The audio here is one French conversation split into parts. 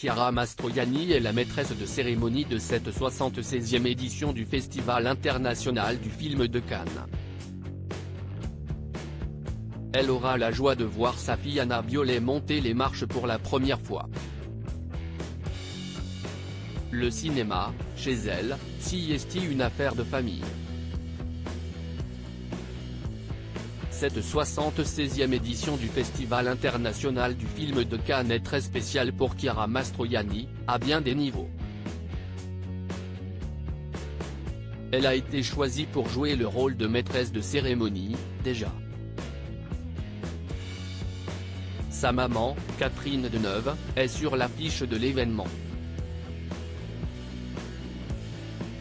Chiara Mastroianni est la maîtresse de cérémonie de cette 76e édition du Festival international du film de Cannes. Elle aura la joie de voir sa fille Anna Biolay monter les marches pour la première fois. Le cinéma, chez elle, est une affaire de famille. Cette 76e édition du Festival international du film de Cannes est très spéciale pour Chiara Mastroianni, à bien des niveaux. Elle a été choisie pour jouer le rôle de maîtresse de cérémonie, déjà. Sa maman, Catherine Deneuve, est sur l'affiche de l'événement.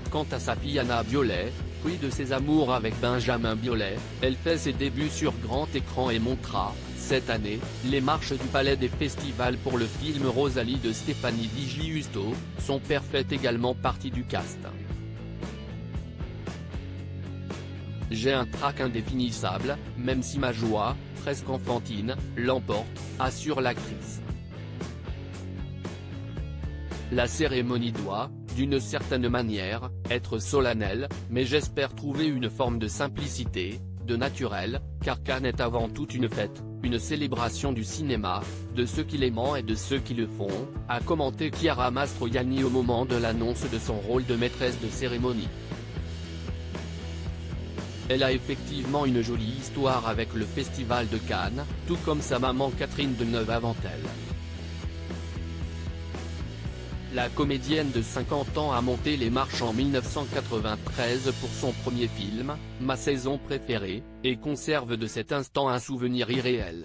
Quant à sa fille Anna Biolay, fruit de ses amours avec Benjamin Biolay, elle fait ses débuts sur grand écran et montrera, cette année, les marches du Palais des Festivals pour le film Rosalie de Stéphanie Di Giusto. Son père fait également partie du cast. J'ai un trac indéfinissable, même si ma joie, presque enfantine, l'emporte, assure l'actrice. La cérémonie doit, d'une certaine manière, être solennelle, mais j'espère trouver une forme de simplicité, de naturel, car Cannes est avant tout une fête, une célébration du cinéma, de ceux qui l'aiment et de ceux qui le font, a commenté Chiara Mastroianni au moment de l'annonce de son rôle de maîtresse de cérémonie. Elle a effectivement une jolie histoire avec le Festival de Cannes, tout comme sa maman Catherine Deneuve avant elle. La comédienne de 50 ans a monté les marches en 1993 pour son premier film, Ma saison préférée, et conserve de cet instant un souvenir irréel.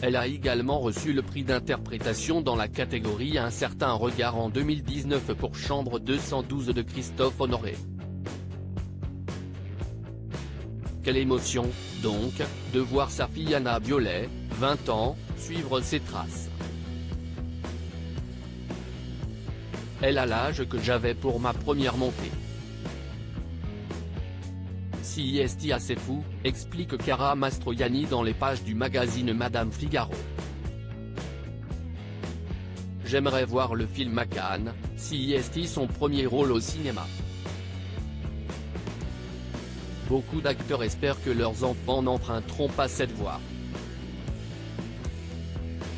Elle a également reçu le prix d'interprétation dans la catégorie Un certain regard en 2019 pour Chambre 212 de Christophe Honoré. Quelle émotion, donc, de voir sa fille Anna Biolay, 20 ans, suivre ses traces. Elle a l'âge que j'avais pour ma première montée. C'est assez fou, explique Chiara Mastroianni dans les pages du magazine Madame Figaro. J'aimerais voir le film à Cannes, c'est son premier rôle au cinéma. Beaucoup d'acteurs espèrent que leurs enfants n'emprunteront pas cette voie.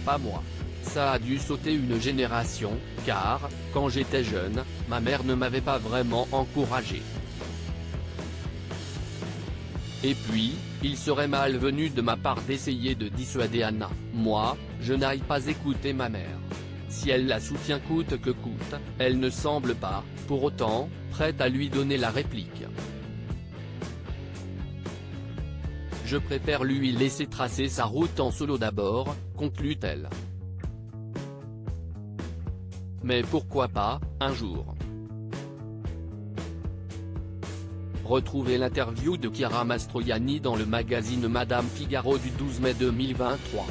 Pas moi. Ça a dû sauter une génération, car, quand j'étais jeune, ma mère ne m'avait pas vraiment encouragé. Et puis, il serait malvenu de ma part d'essayer de dissuader Anna. Moi, je n'aille pas écouter ma mère. Si elle la soutient coûte que coûte, elle ne semble pas, pour autant, prête à lui donner la réplique. Je préfère lui laisser tracer sa route en solo d'abord, conclut-elle. Mais pourquoi pas, un jour. Retrouvez l'interview de Chiara Mastroianni dans le magazine Madame Figaro du 12 mai 2023.